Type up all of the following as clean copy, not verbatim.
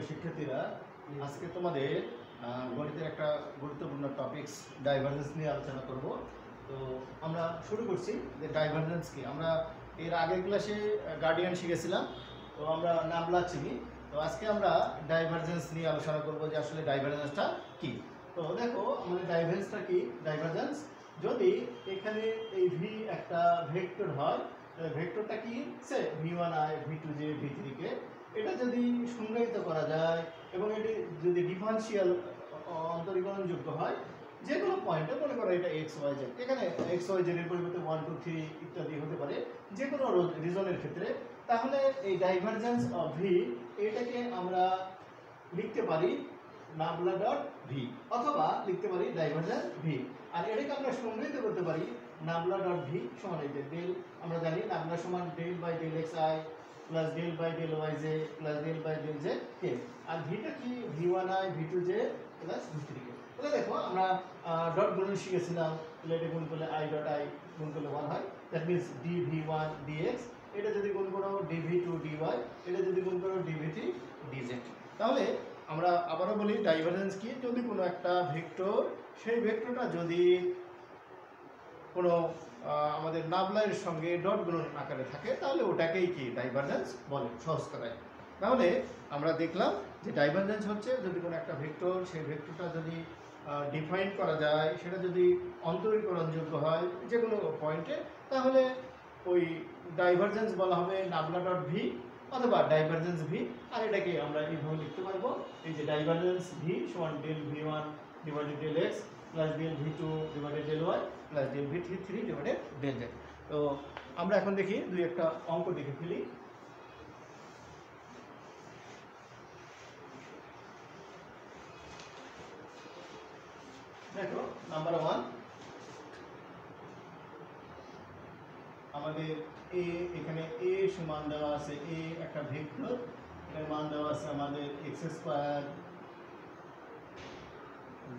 প্রিয় শিক্ষার্থীরা, আজকে তোমাদের গণিতের একটা গুরুত্বপূর্ণ টপিকস ডাইভারজেন্স নিয়ে আলোচনা করব। তো আমরা শুরু করছি যে ডাইভারজেন্স কি। আমরা এর আগের ক্লাসে গার্ডিয়ান শিখেছিলাম, তো আমরা নামলা চিনি। তো আজকে আমরা ডাইভারজেন্স নিয়ে আলোচনা করব যে আসলে ডাইভারজেন্সটা কি। তো দেখো আমাদের ডাইভারজেন্সটা কি। ডাইভারজেন্স যদি এখানে এই ভি একটা ভেক্টর হয়, ভেক্টরটা কি সে v1i v2j v3k, এটা যদি সংজ্ঞায়িত করা যায় এবং এটি যদি ডিফারেন্সিয়াল অন্তরীকরণযোগ্য হয় যে কোনো পয়েন্টে, মনে করো এটা এক্স ওয়াই জেড, এখানে এক্স ওয়াই জেড এর পরিবর্তে 1 2 3 ইত্যাদি হতে পারে যে কোনো রিজনের ক্ষেত্রে, তাহলে এই ডাইভারজেন্স অফ ভি এটাকে আমরা লিখতে পারি নাবলা ডট ভি, অথবা লিখতে পারি ডাইভারজেন্স ভি। আর এটাকে আমরা সংজ্ঞায়িত করতে পারি নাবলা ডট ভি সমান এই যে ডেল, আমরা জানি নাবলা সমান del by del x i plus del by del y j plus del by del z k. আর ভিটা কি v1i v2j প্লাস v3k। তাহলে দেখো আমরা ডট গুণন শিখেছিলাম, তাহলে এটা গুণ করলে i ডট i গুণ করলে 1 হয়, দ্যাট মিন্স dv1 dx, এটা যদি গুণ করো dv2 dy, এটা যদি গুণ করো dv3 dz। তাহলে আমরা আবারও বলি ডাইভারজেন্স কি, যদি কোনো একটা ভেক্টর, সেই ভেক্টরটা যদি কোনো আমাদের নাবলাইয়ের সঙ্গে ডট গুণন আকারে থাকে, তাহলে ওটাকেই কি ডাইভারজেন্স বলে সহজ করায়। তাহলে আমরা দেখলাম যে ডাইভারজেন্স হচ্ছে যদি কোনো একটা ভেক্টর, সেই ভেক্টরটা যদি ডিফাইন করা যায়, সেটা যদি অন্তরীকরণযোগ্য হয় যে কোনো পয়েন্টে, তাহলে ওই ডাইভারজেন্স বলা হবে নাবলা ডট ভি অথবা ডাইভারজেন্স ভি। আর এটাকে আমরা এইভাবে লিখতে পারবো, এই যে ডাইভারজেন্স ভি সমান del v1 divided del x plus del v2 divided del y plus del v3 divided del z. তো আমরা এখন দেখি দুই একটা অঙ্ক দেখে ফেলি। দেখো নাম্বার 1, আমাদের এ, এখানে এ সমান দেওয়া আছে, এ একটা ভেক্টর, এর মান দেওয়া আছে আমাদের x square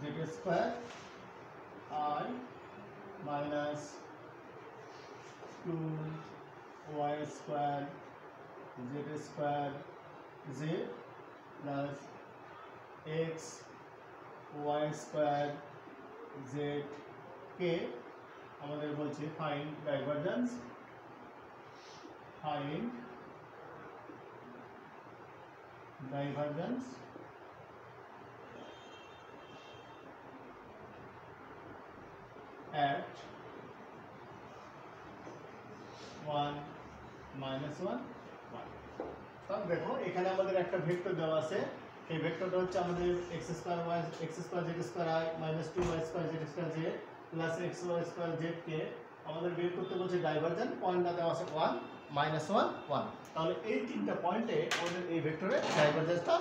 z square i minus 2y square z square j plus x y square z k. আমাদের বলছে find divergence, find divergence at 1 minus 1 1। তাহলে দেখো এখানে আমাদের একটা ভেক্টর দেওয়া আছে, এই ভেক্টরটা হচ্ছে আমাদের x square y x square z square i minus 2y square z square j plus x y square z কে আমাদের বের করতে বলছে ডাইভারজেন্স। পয়েন্টটা দেওয়া আছে 1 মাইনাস 1 1। তাহলে এই তিনটা পয়েন্টে আমাদের এই ভেক্টরের ডাইভারজেন্সটা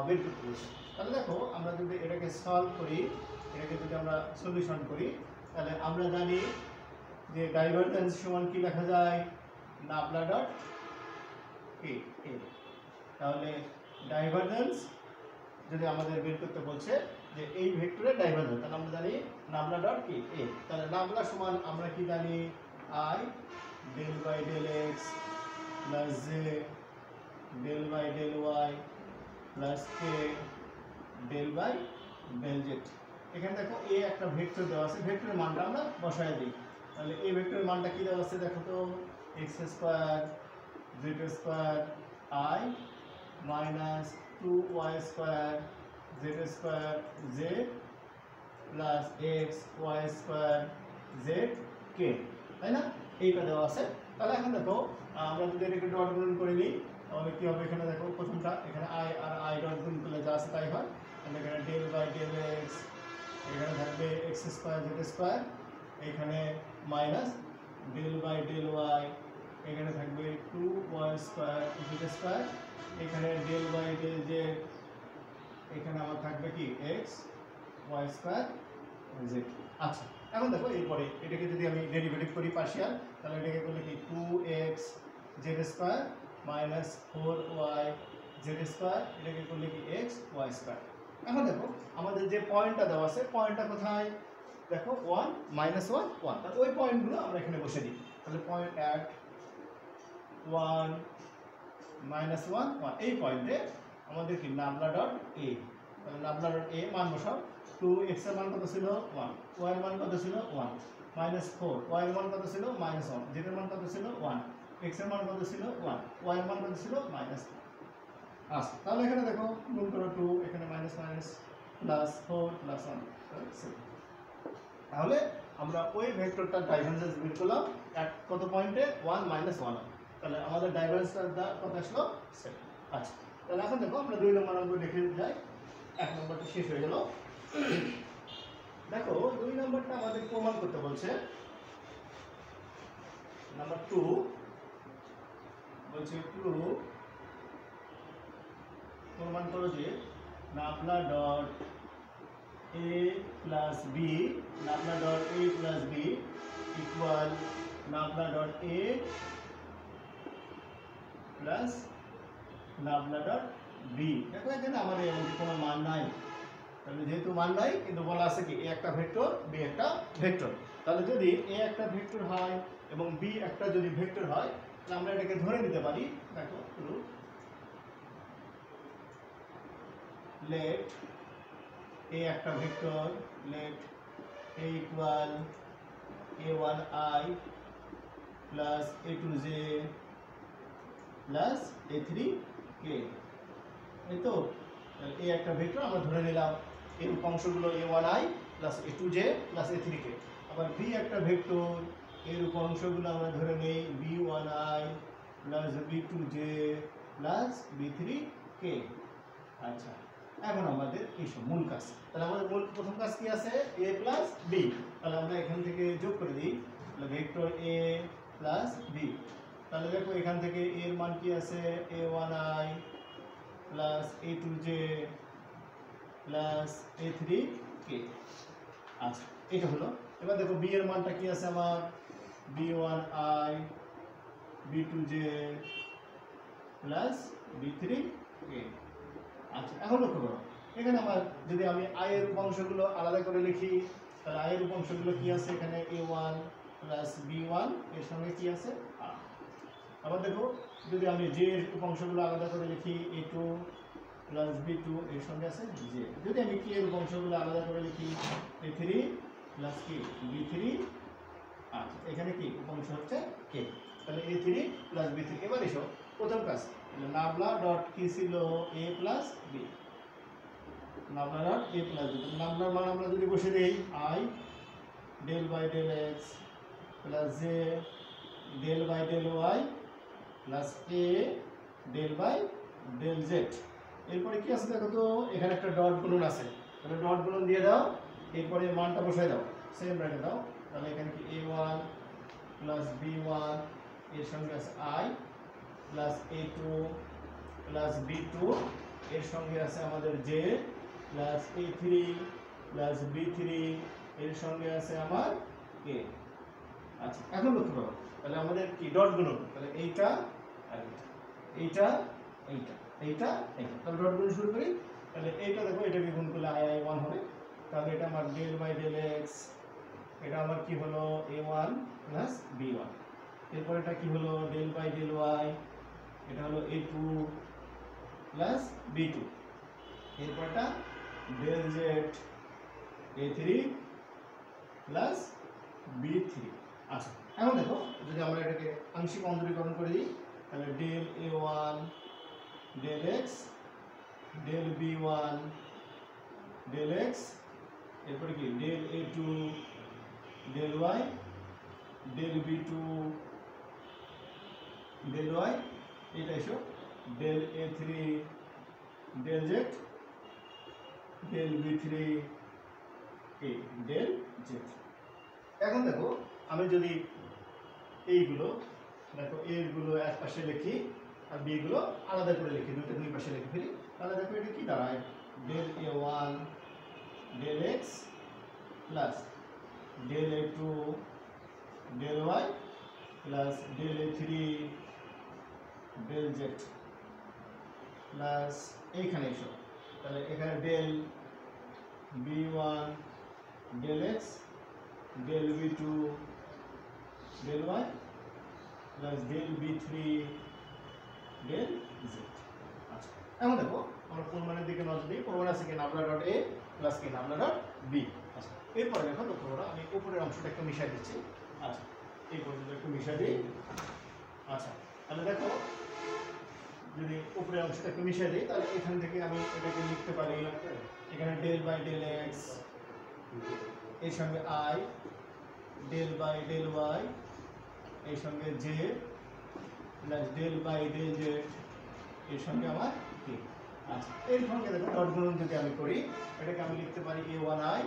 বের করতে বলছে। তাহলে দেখো আমরা যদি এটাকে সলভ করি, এটাকে যদি আমরা সলিউশন করি, তাহলে আমরা জানি যে ডাইভারজেন্স সমান কি লেখা যায়, নাবলা ডট কে। তাহলে ডাইভারজেন্স যদি আমাদের বের করতে বলছে যে এই ভেক্টরের ডাইভারজেন্স, তাহলে আমরা জানি নাবলা ডট কি এ। তাহলে নাবলা সমান আমরা কি জানি i del by del x plus j del by del y plus k del by del z. এখানে দেখো এ একটা ভেক্টর দেওয়া আছে, ভেক্টরের মানটা আমরা বসায় দিই। তাহলে এই ভেক্টরের মানটা কি দেওয়া আছে দেখো তো, x square z square i minus 2y square z square j plus x y square z k, তাই না? এইটা দেওয়া আছে। তাহলে এখন দেখো আমরা যদি এটাকে ডট গুণন করে নিই, তাহলে কী হবে, এখানে দেখো প্রথমটা এখানে আই আর আই ডট গুণ করলে যা আছে তাই হয়। তাহলে এখানে ডেল বাই ডেল এক্স, এখানে থাকবে এক্স স্কোয়ার জেড স্কোয়ার, এখানে minus del by del y, এখানে থাকবে 2y স্কোয়ার জেড স্কোয়ার, এখানে ডেল বাই ডেল জেড, এখানে আমার থাকবে কি এক্স ওয়াই স্কোয়ার জেড। আচ্ছা এখন দেখো এরপরে এটাকে যদি আমি ডেরিভেটিভ করি পার্শিয়াল, তাহলে এটাকে করলে কি 2x Z square minus 4y Z square, এটাকে করলে কি এক্স ওয়াই স্কোয়ার। এখন দেখো আমাদের যে পয়েন্টটা দেওয়া আছে, পয়েন্টটা কোথায় দেখো 1 মাইনাস 1 1, তাহলে ওই পয়েন্টগুলো আমরা এখানে বসে দিই। তাহলে পয়েন্ট অ্যাট 1 মাইনাস 1 1 এই পয়েন্টে আমাদের কি নাবলা ডট এ, তাহলে নাবলা ডট এ মান বসাও। 2x এর মান কত ছিল 1, y এর মান কত ছিল 1, -4 y এর মান কত ছিল -1, z এর মান কত ছিল 1, x এর মান কত ছিল 1, y এর মান কত ছিল -4। আচ্ছা, তাহলে এখানে দেখো গুণ করো 2, এখানে মাইনাস মাইনাস প্লাস 4 প্লাস 1, তাহলে আমরা ওই ভেক্টরটার ডাইভারজেন্স বের করলাম এক কত পয়েন্টে 1 -1, তাহলে আমাদের ডাইভারজেন্সটা কত আসলো 7। আচ্ছা, তাহলে এখন দেখো আমরা 2 নম্বর অঙ্ক লিখে যাই, 1 নম্বরটা শেষ হয়ে গেল। দেখো 2 নম্বরটা আমাদের প্রমাণ করতে বলছে। নাম্বার 2 বলছে প্রমাণ করো যে nabla dot a plus b, nabla dot a plus b equal nabla dot a plus nabla dot b। দেখো এখানে আমাদের কোনো মান নাই, তাহলে যেহেতু মান নাই কিন্তু বলা আছে কি a একটা ভেক্টর b একটা ভেক্টর, তাহলে যদি a একটা ভেক্টর হয় এবং b একটা যদি ভেক্টর হয় তাহলে আমরা এটাকে ধরে নিতে পারি। দেখো let a একটা vector, let a equal a1i plus a2j plus a3k, এই তো a একটা ভেক্টর আমরা ধরে নিলাম, এর উপাংশগুলো a1i plus a2j plus a3k। আবার b একটা ভেক্টর, এর উপাংশগুলো আমরা ধরে নেই b1i plus b2j plus b3k। আচ্ছা, এখন আমাদের এই সব মূল কাজ, তাহলে আমাদের মূল প্রথম কাজ কি আছে a প্লাস b, তাহলে আমরা এখান থেকে যোগ করে দিই, তাহলে ভেক্টর a প্লাস b। তাহলে দেখো এখান থেকে a এর মান কি আছে a1i plus a2j plus a3k। আচ্ছা, এটা হলো। এবার দেখো b এর মানটা কি আছে আমার b1i b2j প্লাস b3k। আচ্ছা, এখন লক্ষ্য করো এখানে আমার যদি আমি i এর উপাংশগুলো আলাদা করে লিখি, তাহলে i এর উপাংশগুলো কি আছে এখানে a1 প্লাস b1 এর সঙ্গে কি আছে r। আবার দেখো যদি আমি j এর উপাংশগুলো আলাদা করে লিখি a2 প্লাস b2 এর সঙ্গে আছে j। যদি আমি k এর উপাংশগুলো আলাদা করে লিখি a3 প্লাস কি b3, আচ্ছা এখানে কি উপাংশ হচ্ছে k, তাহলে a3 প্লাস b3। এবার এসো প্রথম কাজ, নাবলা ডট কি ছিল a plus b, nabla dot a plus b। নাবলার মান আমরা যদি বসে দেই i del by del x plus j del by del y plus a del by del z। এরপরে কি আছে দেখো তো এখানে একটা ডট গুণন আছে, তাহলে ডট গুণন দিয়ে দাও, এরপরে মানটা বসাই দাও, সেম রেখে দাও। তাহলে এখানে কি a1 প্লাস b1 এর সঙ্গে আছে i plus a2 plus b2 এর সঙ্গে আছে আমাদের j plus a3 plus b3 এর সঙ্গে আছে আমার k। আচ্ছা, এখন লক্ষ্য করো তাহলে আমাদের কি ডট গুণন, তাহলে এইটা আর এইটা এইটা এইটা এইটা, তাহলে ডট গুণন শুরু করি। তাহলে এইটা দেখো এটাকে গুণ করলে i1 হবে, তাহলে এটা আমার ডেল বাই ডেল x, এটা আমার কি হলো a1 প্লাস b1। এরপর এটা কি হলো ডেল বাই ডেল y, এটা হলো a2 প্লাস b2। এরপরটা del z a3 plus b3। আচ্ছা, এখন দেখো যদি আমরা এটাকে আংশিক অন্তরীকরণ করে দিই, তাহলে del a1 del x del b1 del x, এরপরে কি del a2 del y del b2 del y, এটা এসো del a3 del z del b3 a del z। এখন দেখো আমি যদি এইগুলো দেখো a গুলো এক পাশে লিখি আর b গুলো আলাদা করে লিখি, দুই পাশে লিখে ফেলি, তাহলে দেখো এটা কি দাঁড়ায় del a1 del x plus del a2 del y plus del a3 del z plus এইখানে এসো, তাহলে এখানে del b1 del x del b2 del y plus del b3 del z। আচ্ছা, এখন দেখো আমরা প্রমাণের দিকে নজর দিই। প্রমাণ আছে কি নাবলা ডট এ প্লাস কি নাবলা ডট বি। আচ্ছা এরপরে দেখো লক্ষ্য করো আমি উপরের অংশটা একটু মিশাই দিচ্ছি। আচ্ছা এই পর্যন্ত একটু মিশাই দিই। আচ্ছা তাহলে দেখো যদি উপরের অংশটা একটু মিশিয়ে দিই তাহলে এখান থেকে আমি এটাকে লিখতে পারি এখানে ডেল বাই ডেল এক্স এর সঙ্গে i del by del y এর সঙ্গে j plus del by del z এর সঙ্গে আমার কে। আচ্ছা এর সঙ্গে দেখো ডট গুণন যদি আমি করি এটাকে আমি লিখতে পারি a one i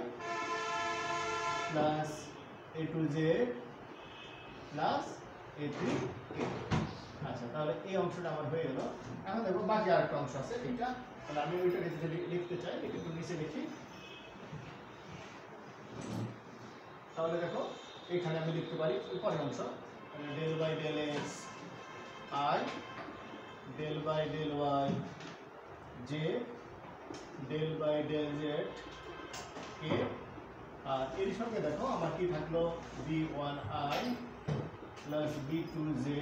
plus a two z plus a three k. আচ্ছা তাহলে এই অংশটা আমার হয়ে গেল। এখন দেখো বাকি আরেকটা অংশ আছে এটা, তাহলে আমি ওইটাকে যদি লিখতে চাই এটা একটু নিচে লিখি। তাহলে দেখো এখানে আমি লিখতে পারি উপরের অংশ del by del x i del by del y j del by del z k. আর এর সঙ্গে দেখো আমার কি থাকলো b one i plus b two j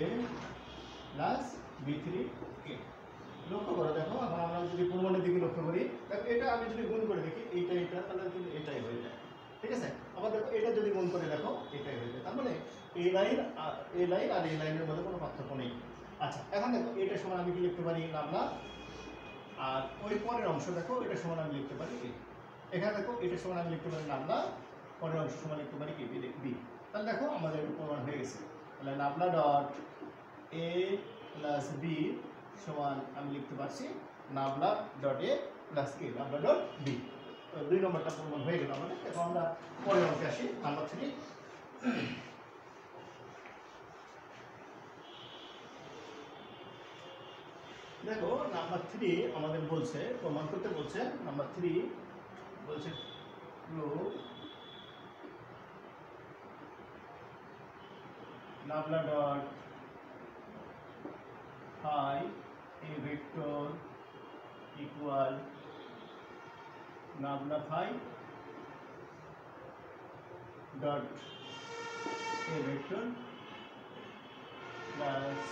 plus b three k. লক্ষ্য করো দেখো এখন আমরা যদি প্রমাণের দিকে লক্ষ্য করি দেখো এটা আমি যদি গুণ করে দেখি এইটা তাহলে কিন্তু এটাই হয়ে যায়। ঠিক আছে আবার দেখো এটা যদি গুণ করে দেখো এটাই হয়ে যায়। তার মানে এই লাইন আর এই লাইনের মধ্যে কোনো পার্থক্য নেই। আচ্ছা এখন দেখো এটা সমান আমি কি লিখতে পারি নাবলা, আর ওই পরের অংশ দেখো এটা সমান আমি লিখতে পারি এ। এখানে দেখো এটা সমান আমি লিখতে পারি নাবলা, পরের অংশ সমান লিখতে পারি কি বি। তাহলে দেখো আমাদের প্রমাণ হয়ে গেছে। তাহলে nabla dot a plus b সমান আমি লিখতে পারছি নাবলা ডট এ প্লাস কে নাবলা ডট বি। দুই নম্বরটা প্রমাণ হয়ে গেল আমাদের। এখন আমরা পরের অঙ্কে আসি নাম্বার 3। দেখো নাম্বার 3 আমাদের বলছে প্রমাণ করতে বলছে। নাম্বার 3 বলছে prove nabla dot phi a vector equal nabla phi dot a vector plus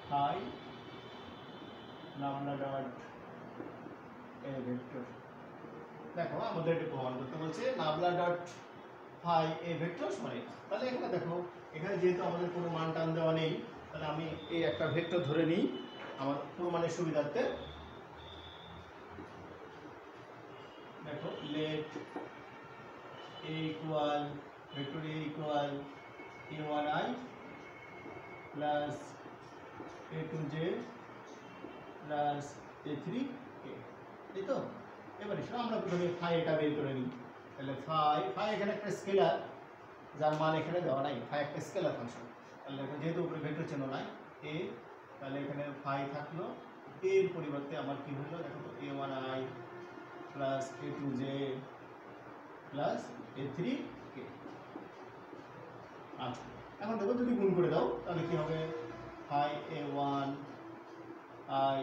phi nabla dot a vector। দেখো আমাদের এটা প্রমাণ করতে বলছে নাবলা ডট phi a vector সমান এটা। তাহলে এখানে দেখো এখানে যেহেতু আমাদের কোনো মান টান দেওয়া নেই তাহলে আমি এই একটা ভেক্টর ধরে নিই আমার প্রমাণের সুবিধার্থে। দেখো let a equal vector a equal a1i plus a2j plus a3k। এই তো এবার এসে আমরা প্রথমে ফাই এটা বের করে নিই। তাহলে ফাই এখানে একটা স্কেলার যার মান এখানে দেওয়া নাই, ফাই একটা স্কেলার ফাংশন। তাহলে যেহেতু উপরে ভেক্টর চিহ্ন নাই এ, তাহলে এখানে ফাই থাকলো, এর পরিবর্তে আমার কি হলো দেখো a1i plus a2j plus a3k। আচ্ছা এখন দেখো যদি গুণ করে দাও তাহলে কি হবে phi a1 i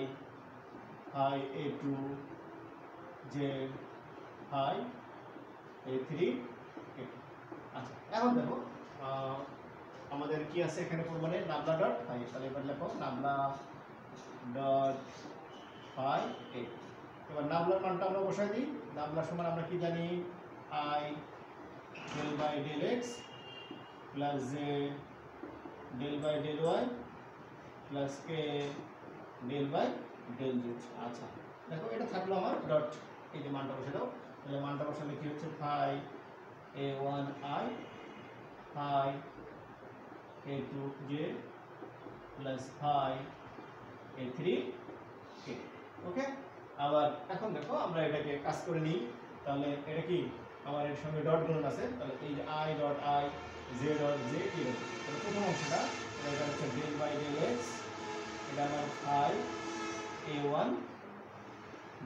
phi a2 j phi a3k। আচ্ছা এখন দেখো আমাদের কি আছে এখানে প্রমাণে নাবলা ডট ফাই। তাহলে এবার লেখো নাবলা ডট ফাই এ। এবার নাবলার মানটা আমরা বসাই দিই। নাবলার সমান আমরা কি জানি i del by del x plus j del by del y plus k del by del z. আচ্ছা দেখো এটা থাকলো আমার ডট, এই যে মানটা বসে দাও। তাহলে মানটা বসালে কি হচ্ছে phi a1i phi a2j plus phi a3k। Okay আবার এখন দেখো আমরা এটাকে কাজ করে নিই। তাহলে এটা কি আমার এর সঙ্গে ডট গুণন আছে, তাহলে এই যে i dot i j dot j কি হবে। তাহলে প্রথম অংশটা এটা হচ্ছে ডেল বাই ডেল এক্স, এটা আমার phi a1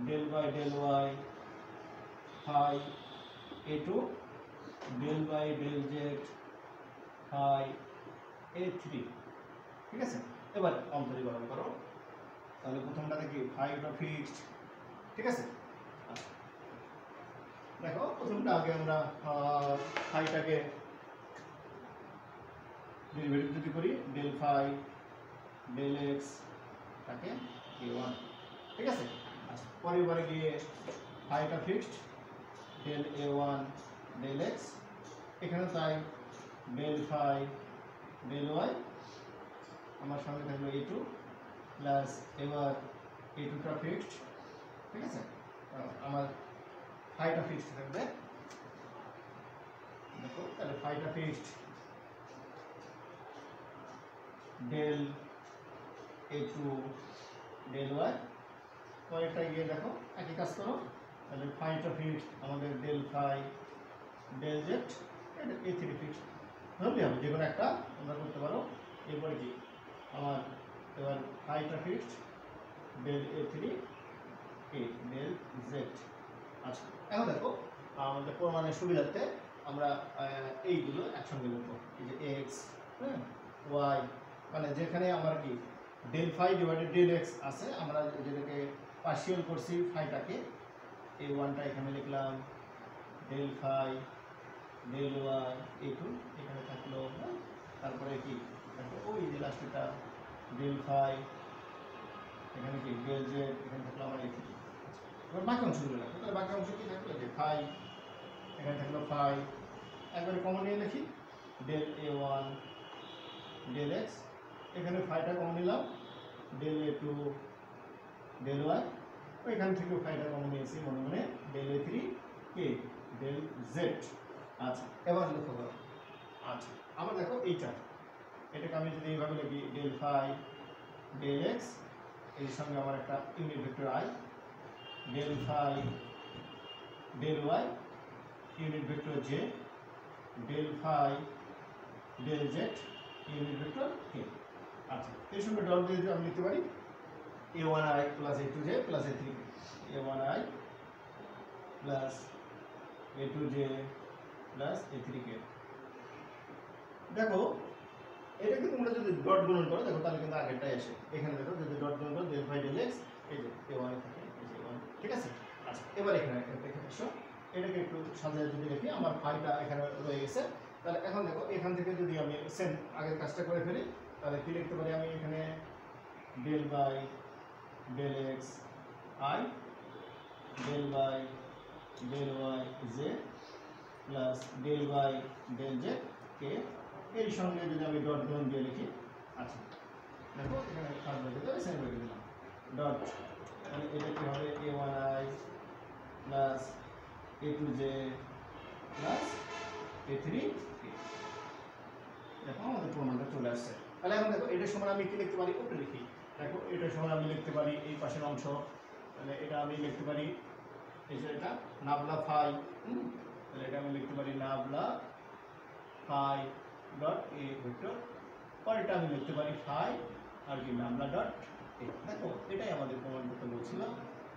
del by del y phi a2 del by del z phi a3। ঠিক আছে এবার অন্তরীকরণ করো। তাহলে প্রথমটাতে কি ফাইটা ফিক্সড। ঠিক আছে দেখো প্রথমটা আগে আমরা ফাইটাকে ডেরিভেটিভ যদি করি ডেল ফাই ডেল এক্স তাকে a1 ঠিক আছে। আচ্ছা পরেরবারে গিয়ে ফাইটা fixed del a1 del x এখানে তাই ডেল ফাই ডেল y আমার সামনে থাকলো a2 প্লাস এবার a2টা ফিক্সড ঠিক আছে। আমার ফাইটা ফিক্সড থাকবে দেখো তাহলে ফাইটা fixed del a2 del y পরেরটা গিয়ে দেখো একই কাজ করো তাহলে ফাইটা ফিক্সড আমাদের ডেল ফাই ডেল জেড এটা a3 ফিক্সড ধরলে হবে যে কোনো একটা তোমরা করতে পারো। এরপরে কি আমার এবার ফাইটা fixed del a3 a del z. আচ্ছা এখন দেখো আমাদের প্রমাণের সুবিধার্থে আমরা এইগুলো একসঙ্গে লিখবো এই যে এক্স হ্যাঁ ওয়াই মানে যেখানে আমার কি del phi divided del x আছে আমরা যেটাকে পার্শিয়াল করছি ফাইটাকে এই ওয়ানটা এখানে লিখলাম del phi del Y a2 এখানে থাকলো তারপরে কি দেখো ওই যে লাস্টেটা ডেল ফাই এখানে কি ডেল জেড এখানে থাকলো আমার a3। এবার বাকি অংশগুলো রাখো তাহলে বাকি অংশ কি থাকলো যে ফাই এখানে থাকলো ফাই একবারে কমন নিয়ে লিখি ডেল a1 ডেল এক্স এখানে ফাইটা কমন নিলাম ডেল a2 ডেল ওয়াই ওইখান থেকে ফাইটা কমন নিয়েছি মনে মনে ডেল a3 কে ডেল জেড। আচ্ছা এবার লক্ষ্য করো আচ্ছা আবার দেখো এটাকে আমি যদি এইভাবে লিখি ডেল ফাই ডেল এক্স এর সঙ্গে আমার একটা unit vector i del phi del y unit vector j del phi del z unit vector k. আচ্ছা এর সঙ্গে ডট দিয়ে আমি লিখতে পারি a1i plus a2j plus a3 a1i plus a2j plus a3k। দেখো এটাকে তোমরা যদি ডট গুণন করো দেখো তাহলে কিন্তু আগেরটাই আসে এখানে দেখো যদি ডট গুণন করো ডেল ফাই ডেল এক্স এই যে a1 থাকে এই যে a1 ঠিক আছে। আচ্ছা এবার এখানে এসো এটাকে একটু সাজিয়ে যদি দেখি আমার ফাইটা এখানে রয়ে গেছে তাহলে এখন দেখো এখান থেকে যদি আমি সেম আগের কাজটা করে ফেলি তাহলে কি লিখতে পারি আমি এখানে del by del x i del by del y j plus del by del z k এর সঙ্গে যদি আমি ডট গুণ দিয়ে লিখি। আচ্ছা দেখো এখানে কাজ হয়ে যেতে সেম করে দিলাম ডট মানে এটা কি হবে a1i plus a2j plus a3k দেখো আমাদের প্রমাণটা চলে আসছে। তাহলে এখন দেখো এটার সমান আমি কি লিখতে পারি ওটা লিখি দেখো এটার সমান আমি লিখতে পারি এই পাশের অংশ তাহলে এটা আমি লিখতে পারি এই যে এটা নাবলা ফাই তাহলে এটা আমি লিখতে পারি নাবলা ফাই ডট এ ভেক্টর পরেরটা আমি লিখতে পারি ফাই আর কি নাবলা ডট এ। দেখো এটাই আমাদের প্রমাণ করতে বলছিল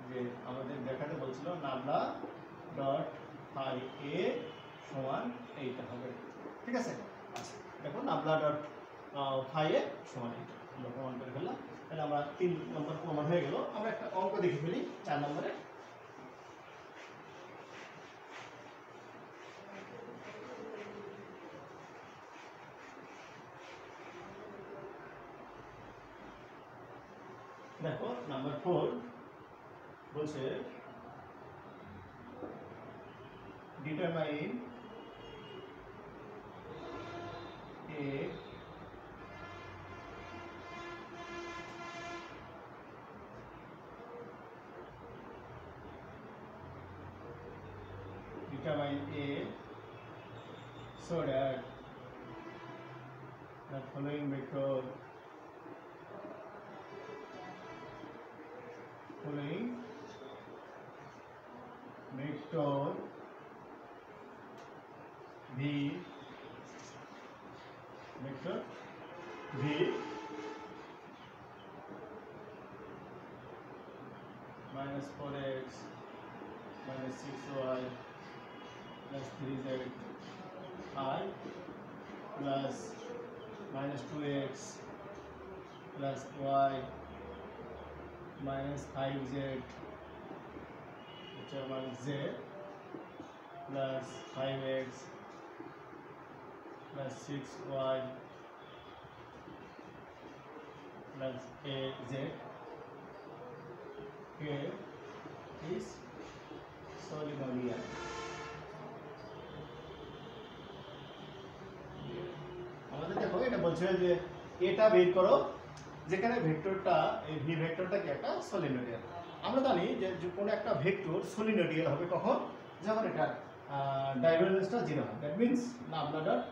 যে আমাদের দেখাতে বলছিল নাবলা ডট ফাই এ সমান এইটা হবে ঠিক আছে। আচ্ছা দেখো নাবলা ডট ফাই এ সমান এইটা আমরা প্রমাণ করে ফেললাম। তাহলে আমরা 3 নম্বর প্রমাণ হয়ে গেল। আমরা একটা অঙ্ক দেখে ফেলি 4 নম্বরে। দেখো নাম্বার 4 বলছে determine a so that the following vector v vector v minus 4x minus 6y plus 3z I plus minus 2x plus y minus 5z which are minus z plus 5x plus 6y plus az K is solenoidal. আমাদের দেখো এটা বলছে যে এটা বের করো যেখানে ভেক্টরটা এই ভি ভেক্টরটা কি একটা সলিনোডিয়াল। আমরা জানি যে কোনো একটা ভেক্টর সলিনোডিয়াল হবে কখন, যখন এটা ডাইভারজেন্সটা 0 হয়। দ্যাট মিন্স নাবলা ডট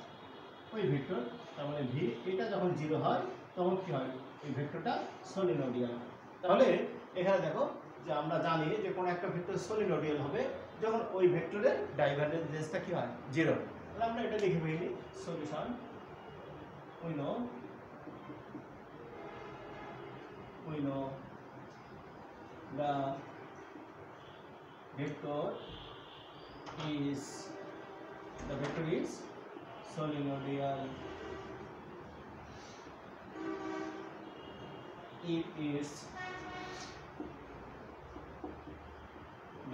ওই ভেক্টর, তার মানে ভি এটা যখন 0 হয় তখন কি হয়, এই ভেক্টরটা সলিনোডিয়াল। তাহলে এখানে দেখো যে আমরা জানি যে কোনো একটা ভেক্টর সলিনোডিয়াল হবে যখন ওই ভেক্টরের ডাইভারজেন্সটা কি হয় 0। তাহলে আমরা এটা লিখে ফেলি solution. we know the vector is solenoidal if its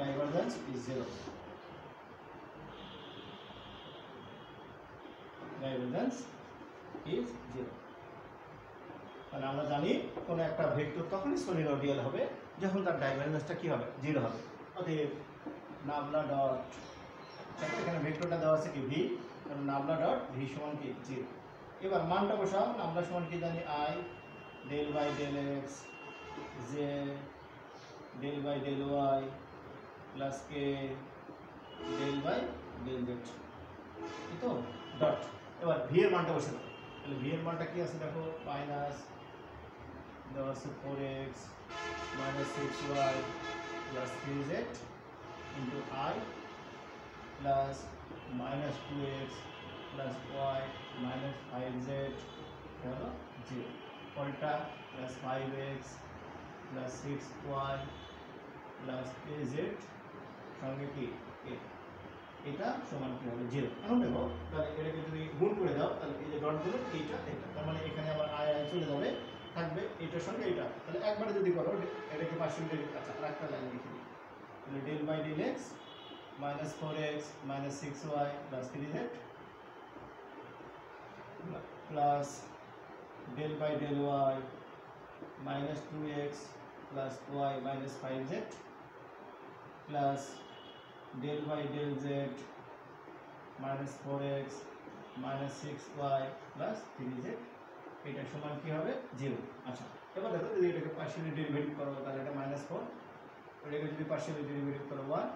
divergence is 0. Divergence is 0. মানে আমরা জানি কোন একটা ভেক্টর তখনই সলিনোডিয়াল হবে যখন তার ডাইভারজেন্সটা কি হবে 0 হবে। অতএব নাবলা ডট, এখানে ভেক্টরটা দেওয়া আছে কি ভি, কারণ নাবলা ডট ভি সমান কি 0। এবার মানটা বসাও। নাবলা সমান কি জানি i del by del x j del by del y plus k del by del z, এই তো ডট। এবার ভি এর মানটা বসে দাও। তাহলে ভি এর মানটা কি আছে দেখো, মাইনাস দেওয়া আছে 4x minus 6y plus 3z into I plus minus 2x plus y minus 5z হলো 0 পরেরটা plus 5x plus 6y plus kz সঙ্গে কি a, এটা সমান কি হবে 0। এখন দেখো তাহলে এটাকে যদি গুণ করে দাও তাহলে এই যে ডট দিলে এইটা এটা, তার মানে এখানে আবার i চলে যাবে, থাকবে এটার সঙ্গে এটা। তাহলে একবারে যদি করো এটাকে পার্শিয়াল ডেরিভেটিভ, আচ্ছা আরেকটা লাইন লিখে দিই। তাহলে del by del x minus 4x minus 6y plus 3z plus del by del y minus 2x plus y minus 5z plus del by del z minus 4x minus 6y plus 3z, এটা সমান কি হবে 0। আচ্ছা এবার দেখো যদি এটাকে partially derivative করো তাহলে এটা -4, ওইটাকে যদি পার্শিয়ালি ডেরিভেটিভ করো 1,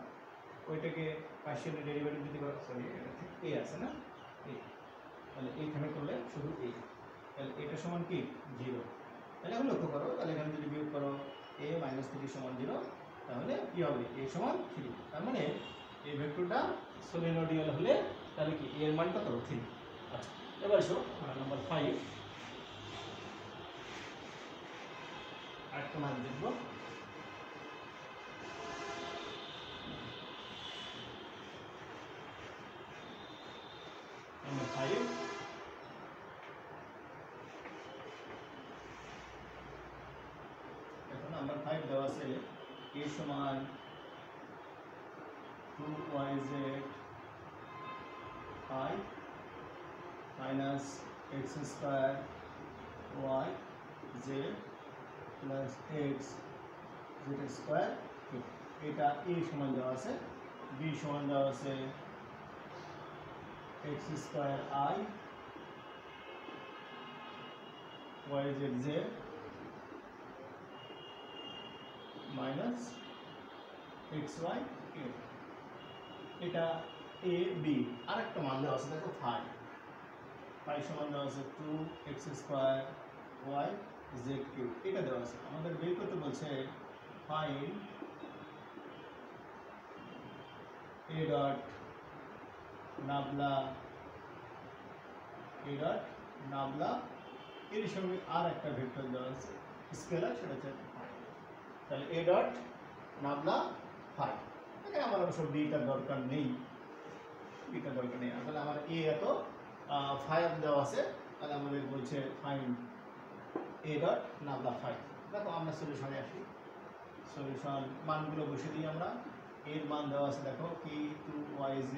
ওইটাকে পার্শিয়ালি ডেরিভেটিভ যদি করো সরি এটা ঠিক a আছে না a, তাহলে এইখানে করলে শুধু a, তাহলে এটা সমান কি 0। তাহলে এখন লক্ষ্য করো তাহলে এখানে যদি বিয়োগ করো a - 3 সমান 0, তাহলে কি হবে a সমান 3। তার মানে এই ভেক্টরটা সলিনোডিয়াল হলে তাহলে কি a এর মান কত 3। আচ্ছা এবার এসো নাম্বার 5 আরেকটা মান দেখবো। নাম্বার 5 এখন নাম্বার 5 দেওয়া আছে a সমান 2yz i minus x square y z plus x z square, এটা a সমান দেওয়া আছে, b সমান দেওয়া আছে x square i y z z minus x y k, এটা a b। আরেকটা মান দেওয়া আছে দেখো 5 সমান দেওয়া আছে 2x square y z cube, এটা দেওয়া আছে। আমাদের বের করতে বলছে ফাইন্ড a dot নাবলা এর সঙ্গে আর একটা ভেক্টর দেওয়া আছে স্কেলার, সেটা হচ্ছে 5। তাহলে a dot নাবলা 5, এখানে আমার অবশ্য বিটার দরকার নেই, তাহলে আমার a এত 5 দেওয়া আছে, তাহলে আমাদের বলছে ফাইন্ড a dot নাবলা 5। দেখো আমরা সলিউশনে আসি, সলিউশন মানগুলো বসে দিই আমরা। এর মান দেওয়া আছে দেখো কি 2yz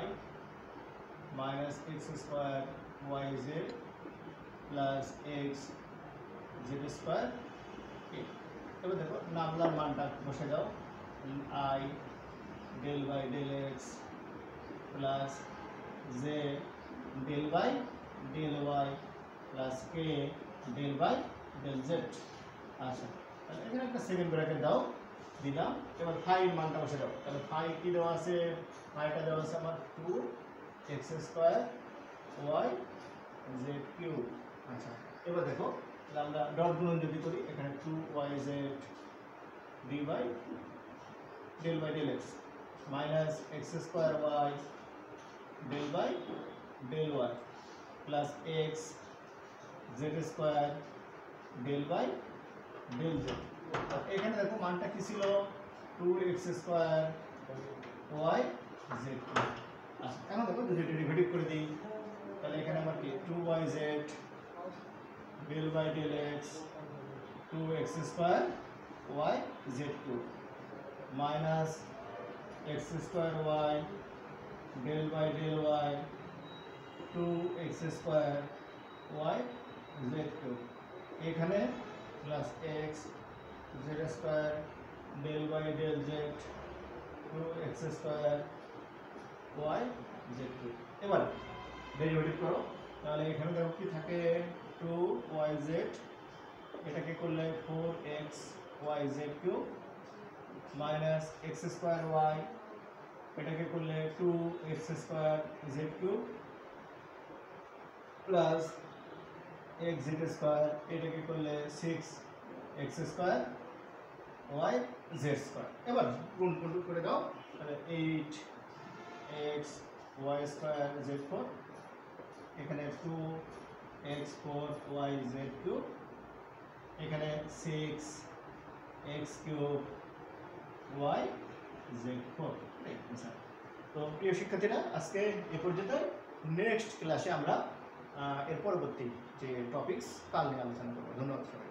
i minus x square yz plus x z square k, এবার দেখো নামলার মানটা বসে দাও, i del by del x plus j del by del y plus k del by del z. আচ্ছা, তাহলে এখানে একটা সেকেন্ড ব্র্যাকেট দাও, দিলাম। এবার ফাই মানটা বসে দাও। তাহলে ফাই কি দেওয়া আছে? ফাইটা দেওয়া আছে আমার 2x² y z কিউব। আচ্ছা, এবার দেখো তাহলে আমরা ডট গুণন যদি করি, এখানে 2yz d by del x minus x² y del by del y plus x z² del by del z. এখানে দেখো মানটা কি ছিল? 2x² y z। আচ্ছা, এখন দেখো যদি ডেরিভেটিভ করে দিই, তাহলে এখানে আমার কি 2yz del by del x 2x² y z cube minus x² y del by del y 2x² y z cube, এখানে plus x z² del by del z 2x² y z cube. এবার derivative করো, তাহলে এখানে দেখো কি থাকে? 2yz, এটাকে করলে 4xyz cube minus x² y, এটাকে করলে 2x² z cube plus xz², এটাকে করলে 6x² y z²। এবার গুণ করে দাও, তাহলে 8xy² z4, এখানে 2x4 y z কিউব, এখানে 6x³ y z4। তো প্রিয় শিক্ষার্থীরা, আজকে এ পর্যন্ত। নেক্সট ক্লাসে আমরা এর পরবর্তী যে টপিকস কাল নিয়ে আলোচনা করবো। ধন্যবাদ সবাই।